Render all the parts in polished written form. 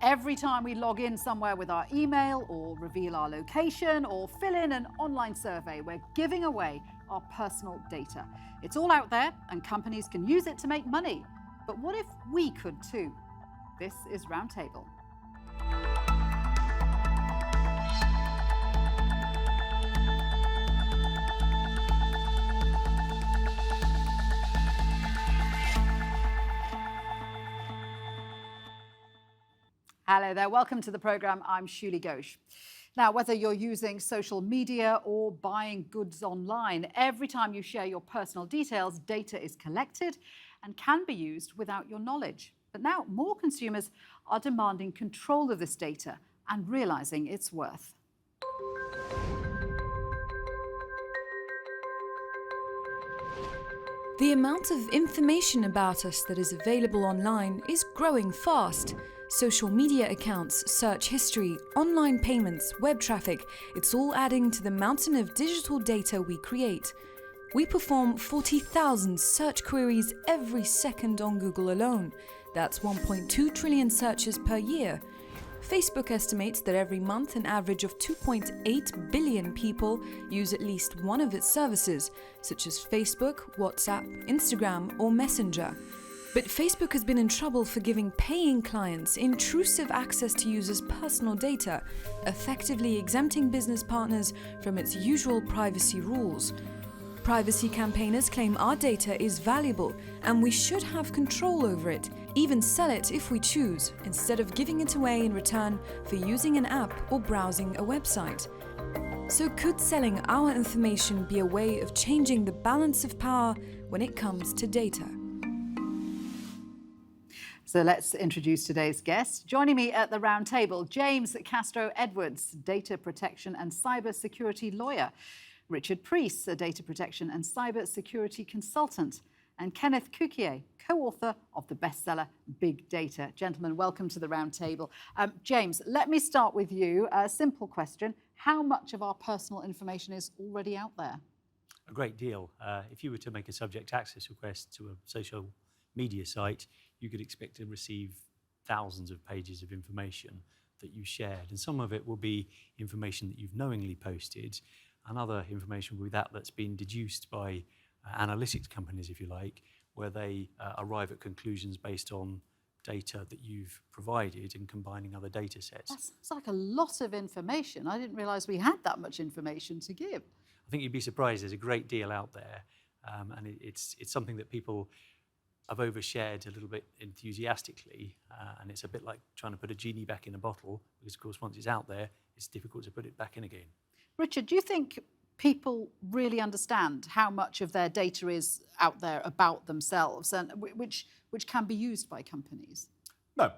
Every time we log in somewhere with our email or reveal our location or fill in an online survey, we're giving away our personal data. It's all out there and companies can use it to make money. But what if we could too? This is Roundtable. Hello there, welcome to the programme. I'm Shuli Ghosh. Now, whether you're using social media or buying goods online, every time you share your personal details, data is collected and can be used without your knowledge. But now more consumers are demanding control of this data and realising its worth. The amount of information about us that is available online is growing fast. Social media accounts, search history, online payments, web traffic, it's all adding to the mountain of digital data we create. We perform 40,000 search queries every second on Google alone. That's 1.2 trillion searches per year. Facebook estimates that every month an average of 2.8 billion people use at least one of its services, such as Facebook, WhatsApp, Instagram, or Messenger. But Facebook has been in trouble for giving paying clients intrusive access to users' personal data, effectively exempting business partners from its usual privacy rules. Privacy campaigners claim our data is valuable and we should have control over it, even sell it if we choose, instead of giving it away in return for using an app or browsing a website. So could selling our information be a way of changing the balance of power when it comes to data? So let's introduce today's guest. Joining me at the round table, James Castro-Edwards, data protection and cybersecurity lawyer. Richard Preece, a data protection and cybersecurity consultant. And Kenneth Cukier, co-author of the bestseller Big Data. Gentlemen, welcome to the round table. James, let me start with you. A simple question. How much of our personal information is already out there? A great deal. If you were to make a subject access request to a social media site, you could expect to receive thousands of pages of information that you shared. And some of it will be information that you've knowingly posted, and other information will be that's been deduced by analytics companies, if you like, where they arrive at conclusions based on data that you've provided and combining other data sets. That sounds like a lot of information. I didn't realise we had that much information to give. I think you'd be surprised. There's a great deal out there, and it's something that people have overshared a little bit enthusiastically, and it's a bit like trying to put a genie back in a bottle, because of course once it's out there, it's difficult to put it back in again. Richard, do you think people really understand how much of their data is out there about themselves, and which can be used by companies? No,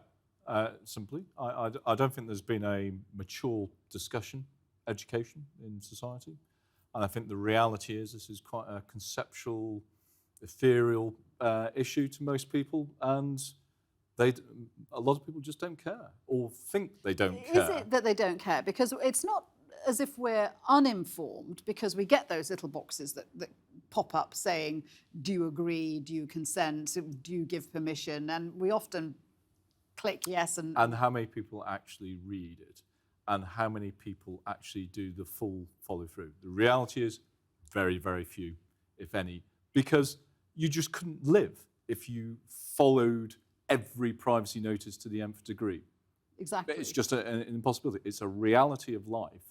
simply. I don't think there's been a mature discussion, education in society. And I think the reality is this is quite a conceptual, ethereal issue to most people, and a lot of people just don't care or think they don't care. Is it that they don't care? Because it's not as if we're uninformed, because we get those little boxes that pop up saying, do you agree, do you consent, do you give permission? And we often click yes. And how many people actually read it? And how many people actually do the full follow through? The reality is very, very few, if any, because you just couldn't live if you followed every privacy notice to the nth degree. Exactly. It's just an impossibility. It's a reality of life.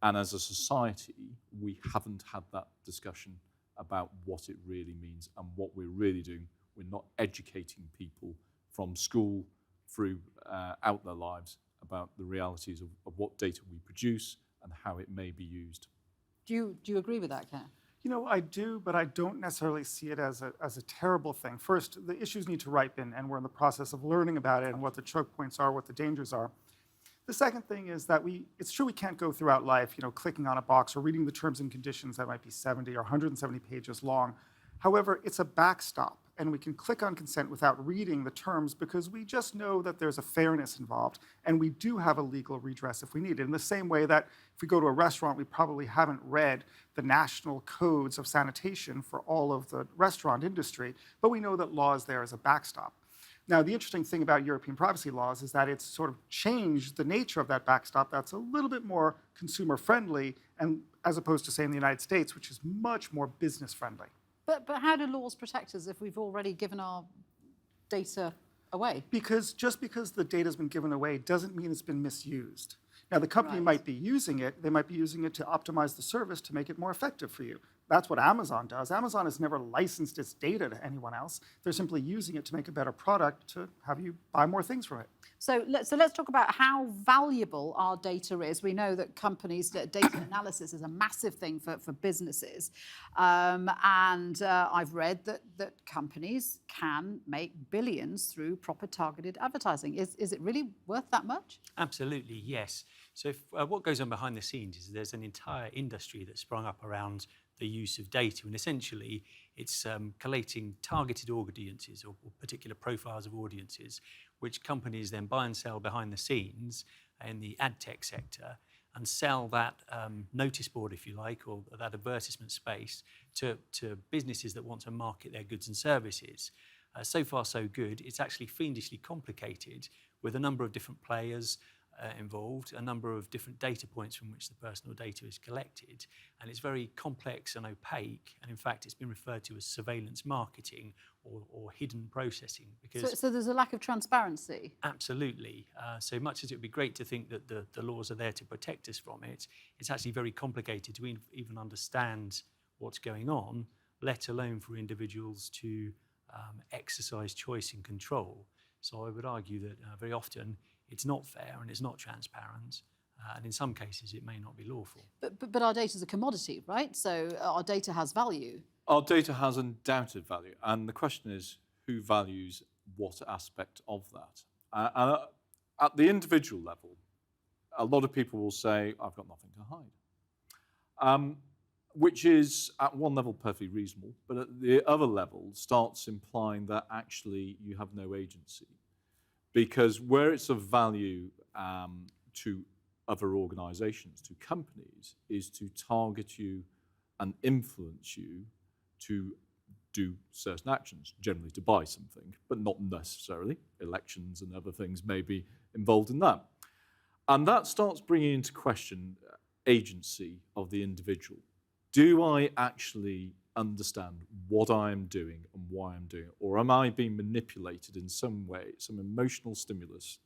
And as a society, we haven't had that discussion about what it really means and what we're really doing. We're not educating people from school through out their lives about the realities of what data we produce and how it may be used. Do you agree with that, Ken? You know, I do, but I don't necessarily see it as a terrible thing. First, the issues need to ripen, and we're in the process of learning about it and what the choke points are, what the dangers are. The second thing is that it's true we can't go throughout life, clicking on a box or reading the terms and conditions that might be 70 or 170 pages long. However, it's a backstop, and we can click on consent without reading the terms because we just know that there's a fairness involved, and we do have a legal redress if we need it. In the same way that if we go to a restaurant, we probably haven't read the national codes of sanitation for all of the restaurant industry, but we know that law is there as a backstop. Now, the interesting thing about European privacy laws is that it's sort of changed the nature of that backstop that's a little bit more consumer friendly, and as opposed to, say, in the United States, which is much more business friendly. But how do laws protect us if we've already given our data away? Just because the data's been given away doesn't mean it's been misused. Now, the company might be using it. They might be using it to optimize the service to make it more effective for you. That's what Amazon does. Amazon has never licensed its data to anyone else. They're simply using it to make a better product to have you buy more things from it. So let's talk about how valuable our data is. We know that companies, data analysis is a massive thing for businesses. And I've read that companies can make billions through proper targeted advertising. Is it really worth that much? Absolutely, yes. So what goes on behind the scenes is there's an entire industry that's sprung up around the use of data, and essentially it's collating targeted audiences or particular profiles of audiences, which companies then buy and sell behind the scenes in the ad tech sector, and sell that notice board, if you like, or that advertisement space to businesses that want to market their goods and services. So far, so good. It's actually fiendishly complicated with a number of different players involved, a number of different data points from which the personal data is collected, and it's very complex and opaque, and in fact it's been referred to as surveillance marketing or hidden processing. Because so there's a lack of transparency? Absolutely. So much as it would be great to think that the laws are there to protect us from it, it's actually very complicated to even understand what's going on, let alone for individuals to exercise choice and control. So I would argue that very often it's not fair and it's not transparent, and in some cases it may not be lawful. But our data is a commodity, right? So our data has value. Our data has undoubted value, and the question is who values what aspect of that. And at the individual level, a lot of people will say, I've got nothing to hide, which is at one level perfectly reasonable, but at the other level starts implying that actually you have no agency. Because where it's of value to other organizations, to companies, is to target you and influence you to do certain actions, generally to buy something, but not necessarily. Elections and other things may be involved in that. And that starts bringing into question agency of the individual. Do I actually understand what I am doing and why I'm doing it? Or am I being manipulated in some way, some emotional stimulus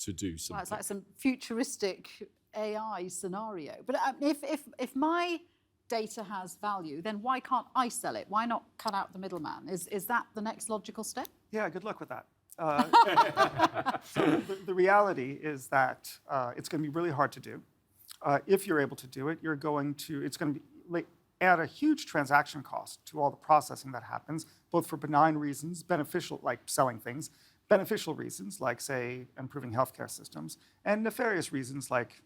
to do something? Well, it's like some futuristic AI scenario. But if my data has value, then why can't I sell it? Why not cut out the middleman? Is that the next logical step? Yeah, good luck with that. So the reality is that it's going to be really hard to do. If you're able to do it, it's going to be add a huge transaction cost to all the processing that happens, both for benign reasons, beneficial, like selling things, beneficial reasons, like, say, improving healthcare systems, and nefarious reasons, like,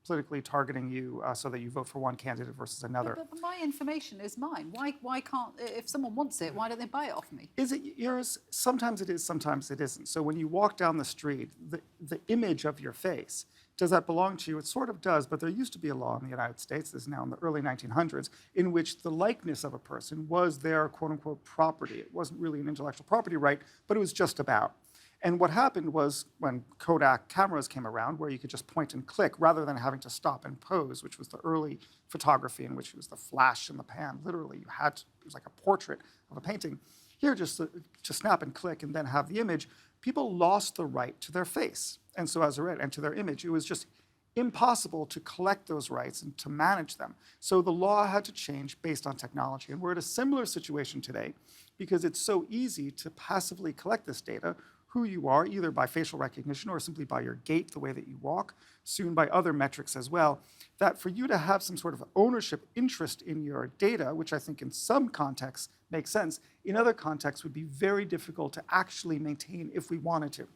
politically targeting you so that you vote for one candidate versus another. But my information is mine. Why can't, if someone wants it, why don't they buy it off me? Is it yours? Sometimes it is, sometimes it isn't. So when you walk down the street, the image of your face, does that belong to you? It sort of does, but there used to be a law in the United States, this is now in the early 1900s, in which the likeness of a person was their quote-unquote property. It wasn't really an intellectual property right, but it was just about. And what happened was when Kodak cameras came around, where you could just point and click rather than having to stop and pose, which was the early photography in which it was the flash and the pan. Literally, it was like a portrait of a painting. Here, just to snap and click and then have the image, people lost the right to their face. And so as a right, and to their image, it was just impossible to collect those rights and to manage them. So the law had to change based on technology. And we're at a similar situation today because it's so easy to passively collect this data, who you are, either by facial recognition or simply by your gait, the way that you walk, soon by other metrics as well, that for you to have some sort of ownership interest in your data, which I think in some contexts makes sense, in other contexts would be very difficult to actually maintain if we wanted to.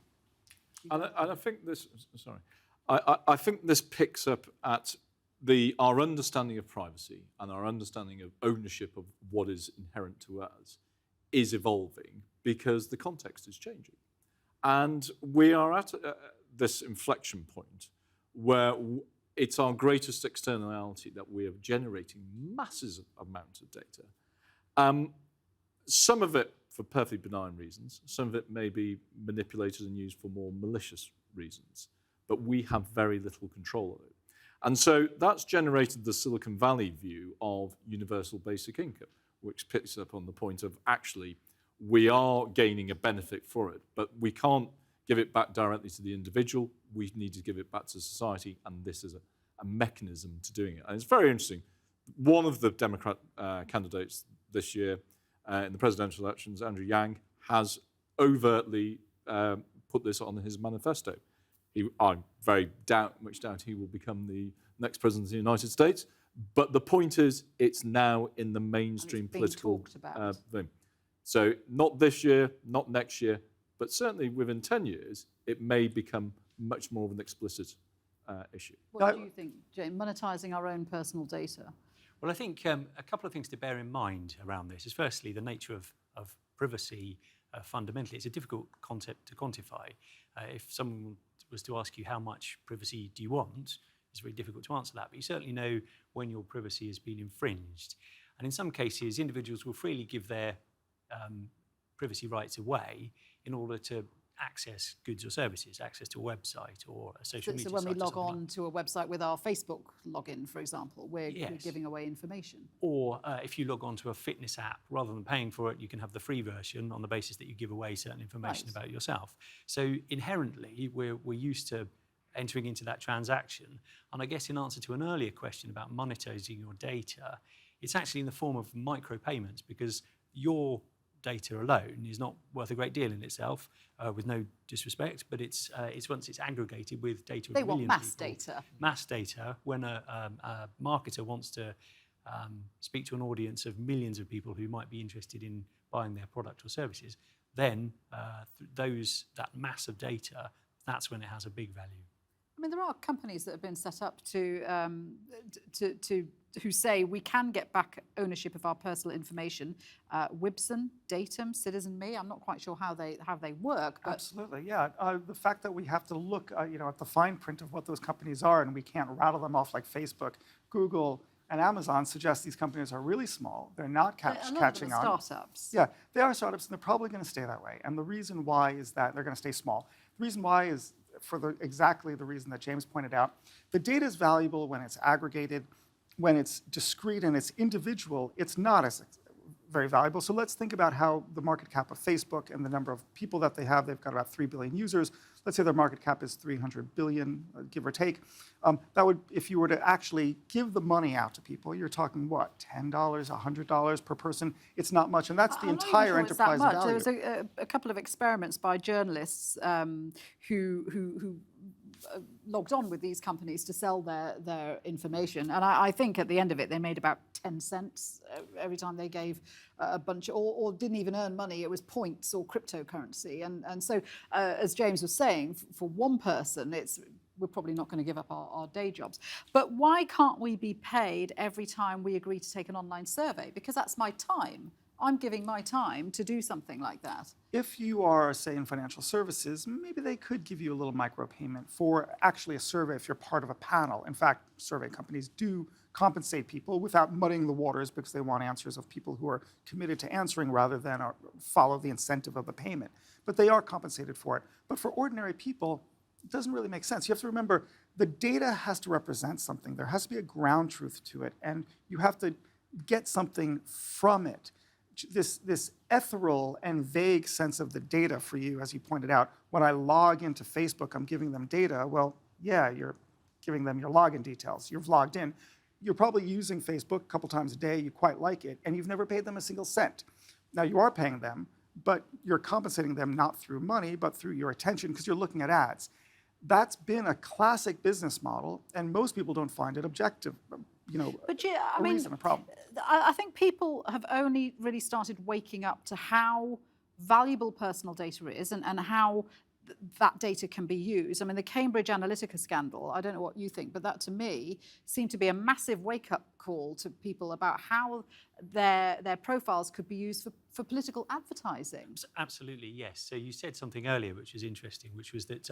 And I think this, sorry, I think this picks up at our understanding of privacy and our understanding of ownership of what is inherent to us is evolving because the context is changing. And we are at this inflection point where it's our greatest externality that we are generating massive amounts of data. Some of it for perfectly benign reasons. Some of it may be manipulated and used for more malicious reasons. But we have very little control of it. And so that's generated the Silicon Valley view of universal basic income, which picks up on the point of actually we are gaining a benefit for it, but we can't give it back directly to the individual. We need to give it back to society, and this is a mechanism to doing it. And it's very interesting. One of the Democrat candidates this year in the presidential elections, Andrew Yang, has overtly put this on his manifesto. I very much doubt he will become the next president of the United States. But the point is, it's now in the mainstream political thing. So not this year, not next year, but certainly within 10 years, it may become much more of an explicit issue. What do you think, James? Monetizing our own personal data? Well, I think a couple of things to bear in mind around this is firstly the nature of privacy. Fundamentally, it's a difficult concept to quantify. If someone was to ask you how much privacy do you want, it's very difficult to answer that. But you certainly know when your privacy has been infringed. And in some cases, individuals will freely give their privacy rights away in order to access goods or services, access to a website or a social media site. So when we log on to a website with our Facebook login, for example, we're giving away information. Or if you log on to a fitness app, rather than paying for it, you can have the free version on the basis that you give away certain information about yourself. So inherently, we're used to entering into that transaction. And I guess in answer to an earlier question about monetizing your data, it's actually in the form of micropayments, because your data alone is not worth a great deal in itself, with no disrespect, but it's once it's aggregated with data of a million people. They want mass data. Mass data. When a marketer wants to speak to an audience of millions of people who might be interested in buying their product or services, then that mass of data, that's when it has a big value. I mean, there are companies that have been set up who say we can get back ownership of our personal information. Wibson, Datum, Citizen Me. I'm not quite sure how they work. But absolutely, yeah. The fact that we have to look, at the fine print of what those companies are, and we can't rattle them off like Facebook, Google, and Amazon suggests these companies are really small. They're not catching on. Startups. Yeah, they are startups, and they're probably going to stay that way. And the reason why is that they're going to stay small. The reason why is for exactly the reason that James pointed out. The data is valuable when it's aggregated. When it's discrete and it's individual, it's not as very valuable. So let's think about how the market cap of Facebook and the number of people that they have. They've got about 3 billion users. Let's say their market cap is 300 billion, give or take. That would, if you were to actually give the money out to people, you're talking what, $10, $100 per person? It's not much, and that's the entire enterprise value. There was a couple of experiments by journalists who logged on with these companies to sell their information. And I think at the end of it, they made about 10 cents every time they gave a bunch, or didn't even earn money. It was points or cryptocurrency. And so, as James was saying, for one person, we're probably not going to give up our day jobs. But why can't we be paid every time we agree to take an online survey? Because that's my time. I'm giving my time to do something like that. If you are, say, in financial services, maybe they could give you a little micropayment for actually a survey if you're part of a panel. In fact, survey companies do compensate people without muddying the waters because they want answers of people who are committed to answering rather than follow the incentive of the payment. But they are compensated for it. But for ordinary people, it doesn't really make sense. You have to remember, the data has to represent something. There has to be a ground truth to it, and you have to get something from it. This ethereal and vague sense of the data for you, as you pointed out, when I log into Facebook, I'm giving them data. Well, yeah, you're giving them your login details. You've logged in. You're probably using Facebook a couple times a day. You quite like it, and you've never paid them a single cent. Now, you are paying them, but you're compensating them not through money, but through your attention because you're looking at ads. That's been a classic business model, and most people don't find it objective. But yeah, I mean, a problem. I think people have only really started waking up to how valuable personal data is and how that data can be used. I mean, the Cambridge Analytica scandal, I don't know what you think, but that to me seemed to be a massive wake-up call to people about how their profiles could be used for political advertising. Absolutely, yes. So you said something earlier which was interesting, which was that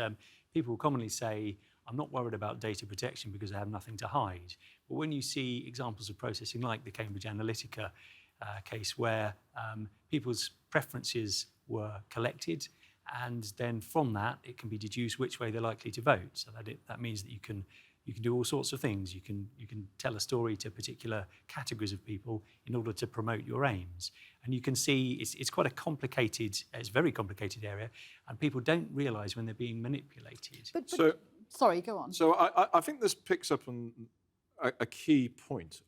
people commonly say, I'm not worried about data protection because I have nothing to hide. But when you see examples of processing like the Cambridge Analytica case where people's preferences were collected, and then from that it can be deduced which way they're likely to vote. So that means that you can do all sorts of things. You can tell a story to particular categories of people in order to promote your aims. And you can see it's quite a complicated, it's a very complicated area, and people don't realise when they're being manipulated. But So, sorry, go on. So I think this picks up on a key point.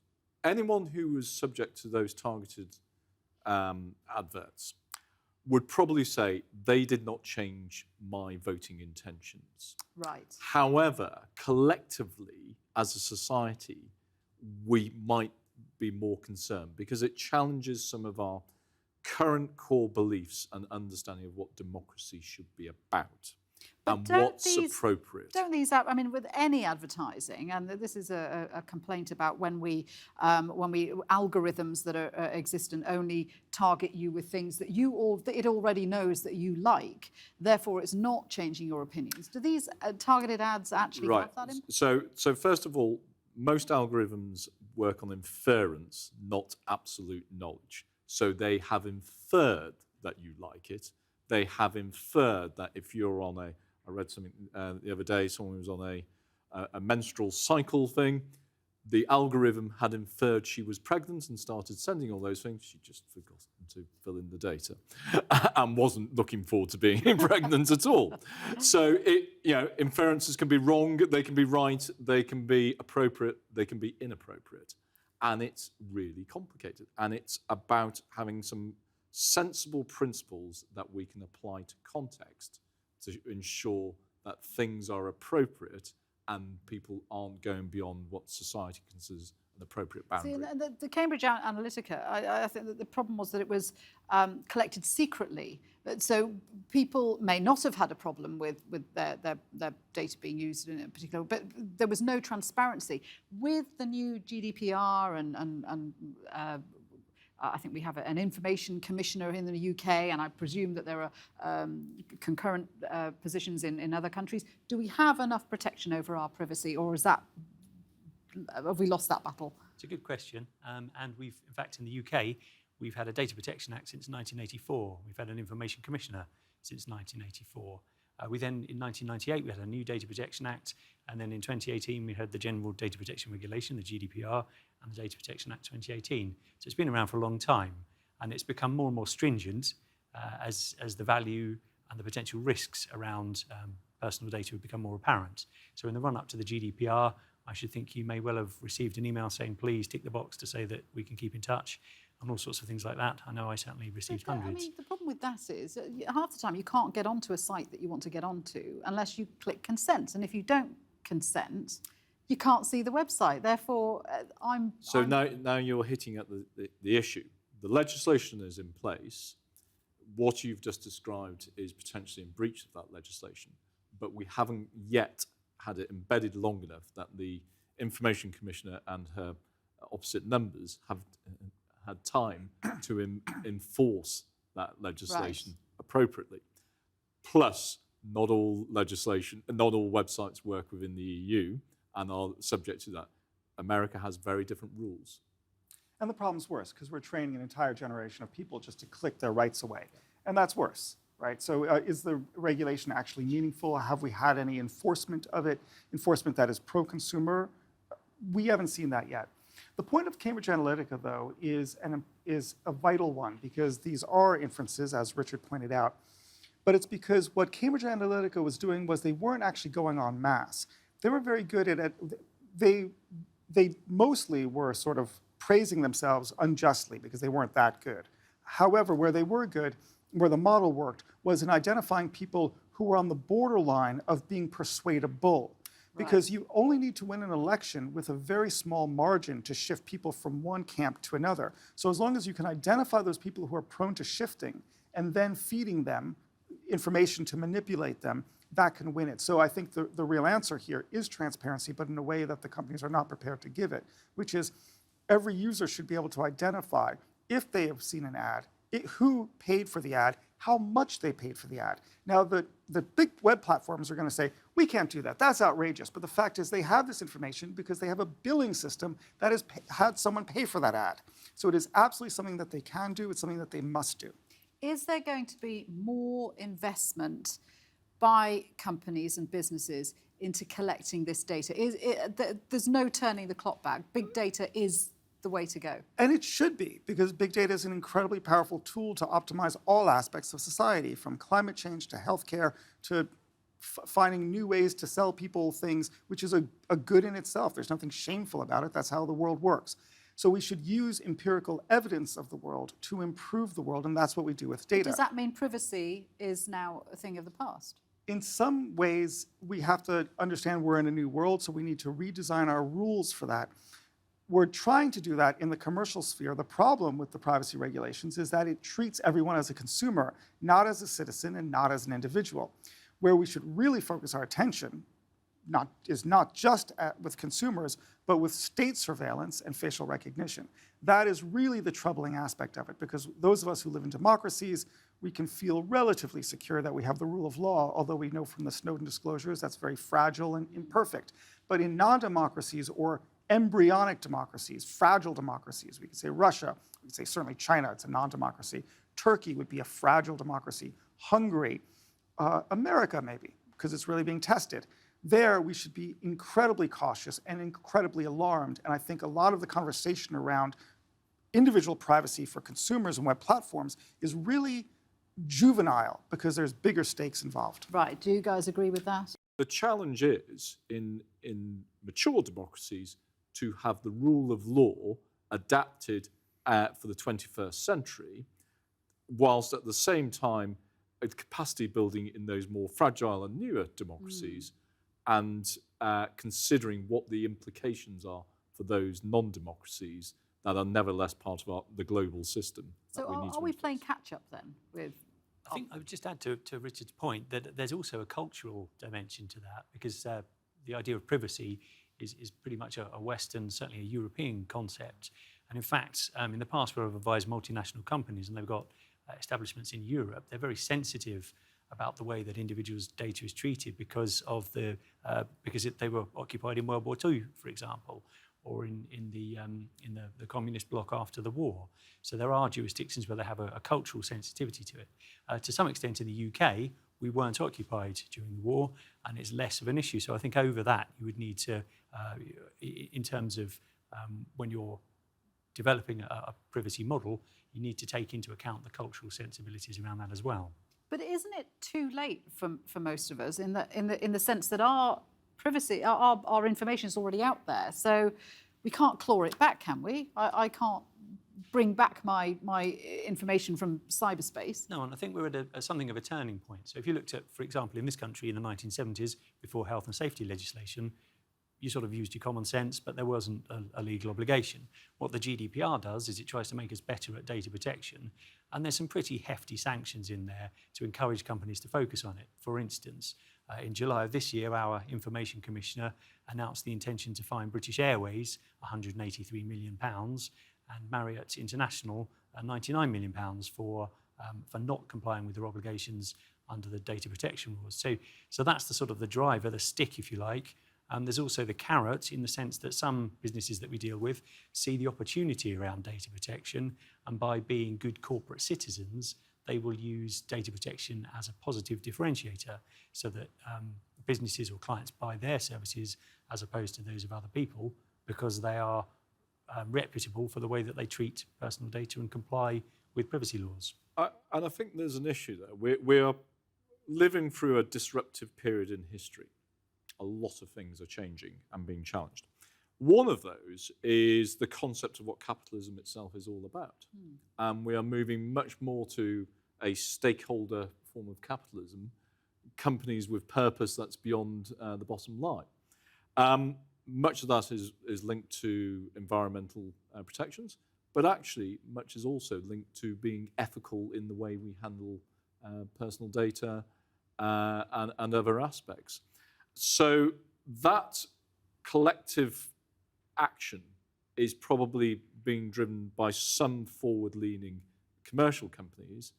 Anyone who was subject to those targeted adverts would probably say they did not change my voting intentions. Right. However, collectively, as a society, we might be more concerned because it challenges some of our current core beliefs and understanding of what democracy should be about. But and what's appropriate. Don't these, I mean, with any advertising, and this is a complaint about when we algorithms that are existent only target you with things that it already knows that you like. Therefore, it's not changing your opinions. Do these targeted ads actually have that in? So first of all, most algorithms work on inference, not absolute knowledge. So they have inferred that you like it. They have inferred that if you're on I read something the other day, someone was on a menstrual cycle thing. The algorithm had inferred she was pregnant and started sending all those things. She just forgot to fill in the data and wasn't looking forward to being pregnant at all. So inferences can be wrong, they can be right, they can be appropriate, they can be inappropriate. And it's really complicated. And it's about having some sensible principles that we can apply to context to ensure that things are appropriate and people aren't going beyond what society considers an appropriate boundary. See, the Cambridge Analytica, I think that the problem was that it was collected secretly. So people may not have had a problem with their data being used in a particular, but there was no transparency. With the new GDPR and I think we have an information commissioner in the UK, and I presume that there are concurrent positions in other countries. Do we have enough protection over our privacy, or have we lost that battle? It's a good question. And we've, in fact, in the UK, we've had a Data Protection Act since 1984. We've had an Information Commissioner since 1984. We then, in 1998, we had a new Data Protection Act, and then in 2018, we had the General Data Protection Regulation, the GDPR, and the Data Protection Act 2018. So it's been around for a long time, and it's become more and more stringent as the value and the potential risks around personal data have become more apparent. So in the run-up to the GDPR, I should think you may well have received an email saying, please tick the box to say that we can keep in touch, and all sorts of things like that. I know I certainly received hundreds. I mean, the problem with that is half the time you can't get onto a site that you want to get onto unless you click consent. And if you don't consent, you can't see the website. Therefore, now you're hitting at the issue. The legislation is in place. What you've just described is potentially in breach of that legislation. But we haven't yet had it embedded long enough that the Information Commissioner and her opposite numbers have had time to enforce that legislation appropriately. Plus, not all websites work within the EU and are subject to that. America has very different rules. And the problem's worse because we're training an entire generation of people just to click their rights away. And that's worse, right? So is the regulation actually meaningful? Have we had any enforcement of it? Enforcement that is pro-consumer? We haven't seen that yet. The point of Cambridge Analytica, though, is a vital one because these are inferences, as Richard pointed out. But it's because what Cambridge Analytica was doing was they weren't actually going en masse. They were very good at it. They mostly were sort of praising themselves unjustly because they weren't that good. However, where they were good, where the model worked, was in identifying people who were on the borderline of being persuadable. Because you only need to win an election with a very small margin to shift people from one camp to another. So as long as you can identify those people who are prone to shifting and then feeding them information to manipulate them, that can win it. So I think the real answer here is transparency, but in a way that the companies are not prepared to give it, which is every user should be able to identify if they have seen an ad, who paid for the ad, how much they paid for the ad. Now, the big web platforms are going to say, we can't do that. That's outrageous. But the fact is they have this information because they have a billing system that has had someone pay for that ad. So it is absolutely something that they can do. It's something that they must do. is there going to be more investment by companies and businesses into collecting this data? There's no turning the clock back. Big data is the way to go. And it should be, because big data is an incredibly powerful tool to optimize all aspects of society, from climate change to healthcare to finding new ways to sell people things, which is a good in itself. There's nothing shameful about it. That's how the world works. So we should use empirical evidence of the world to improve the world, and that's what we do with data. Does that mean privacy is now a thing of the past? In some ways, we have to understand we're in a new world, so we need to redesign our rules for that. We're trying to do that in the commercial sphere. The problem with the privacy regulations is that it treats everyone as a consumer, not as a citizen and not as an individual. Where we should really focus our attention is not just with consumers, but with state surveillance and facial recognition. That is really the troubling aspect of it, because those of us who live in democracies, we can feel relatively secure that we have the rule of law, although we know from the Snowden disclosures that's very fragile and imperfect. But in non-democracies or embryonic democracies, fragile democracies, we could say Russia, we could say certainly China, it's a non-democracy. Turkey would be a fragile democracy. Hungary, America maybe, because it's really being tested. There, we should be incredibly cautious and incredibly alarmed. And I think a lot of the conversation around individual privacy for consumers and web platforms is really juvenile, because there's bigger stakes involved. Right, do you guys agree with that? The challenge is, in mature democracies, to have the rule of law adapted for the 21st century, whilst at the same time capacity building in those more fragile and newer democracies, and considering what the implications are for those non-democracies that are nevertheless part of the global system. So are we playing catch-up then with... I think I would just add to Richard's point that there's also a cultural dimension to that, because the idea of privacy is pretty much a Western, certainly a European concept. And in fact, in the past, where I've advised multinational companies and they've got establishments in Europe, they're very sensitive about the way that individuals' data is treated because they were occupied in World War II, for example, or in the communist bloc after the war. So there are jurisdictions where they have a cultural sensitivity to it. To some extent in the UK, we weren't occupied during the war, and it's less of an issue. So I think over that, you would need to, in terms of when you're developing a privacy model, you need to take into account the cultural sensibilities around that as well. But isn't it too late for most of us in the sense that our privacy, our information is already out there, so we can't claw it back, can we? I can't bring back my information from cyberspace. No, and I think we're at something of a turning point. So if you looked at, for example, in this country in the 1970s, before health and safety legislation, you sort of used your common sense, but there wasn't a legal obligation. What the GDPR does is it tries to make us better at data protection, and there's some pretty hefty sanctions in there to encourage companies to focus on it. For instance, in July of this year, our Information Commissioner announced the intention to fine British Airways £183 million and Marriott International £99 million for not complying with their obligations under the data protection rules. So that's the sort of the driver, the stick, if you like. There's also the carrot, in the sense that some businesses that we deal with see the opportunity around data protection, and by being good corporate citizens, they will use data protection as a positive differentiator, so that businesses or clients buy their services as opposed to those of other people, because they are reputable for the way that they treat personal data and comply with privacy laws. And I think there's an issue there. We are living through a disruptive period in history. A lot of things are changing and being challenged. One of those is the concept of what capitalism itself is all about. And we are moving much more to a stakeholder form of capitalism, companies with purpose that's beyond the bottom line. Much of that is linked to environmental protections, but actually much is also linked to being ethical in the way we handle personal data and other aspects. So that collective action is probably being driven by some forward-leaning commercial companies,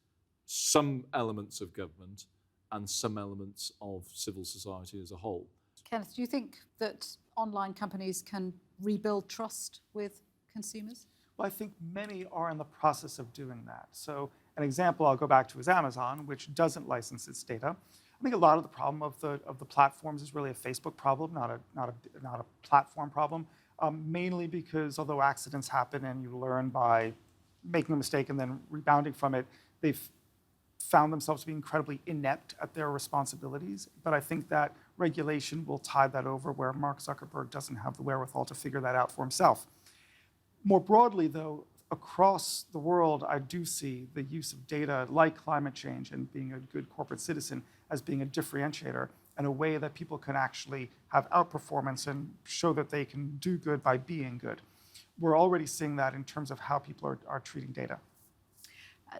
some elements of government, and some elements of civil society as a whole. Kenneth, do you think that online companies can rebuild trust with consumers? Well, I think many are in the process of doing that. So An example I'll go back to is Amazon, which doesn't license its data. I think a lot of the problem of the platforms is really a Facebook problem, not a platform problem. Mainly because although accidents happen and you learn by making a mistake and then rebounding from it, they've found themselves to be incredibly inept at their responsibilities. But I think that regulation will tide that over where Mark Zuckerberg doesn't have the wherewithal to figure that out for himself. More broadly, though, across the world, I do see the use of data like climate change and being a good corporate citizen as being a differentiator and a way that people can actually have outperformance and show that they can do good by being good. We're already seeing that in terms of how people are treating data.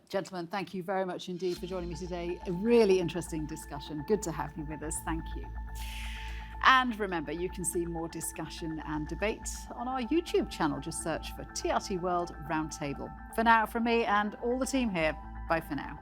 Gentlemen, thank you very much indeed for joining me today. A really interesting discussion. Good to have you with us. Thank you. And remember, you can see more discussion and debate on our YouTube channel. Just search for TRT World Roundtable. For now, from me and all the team here, bye for now.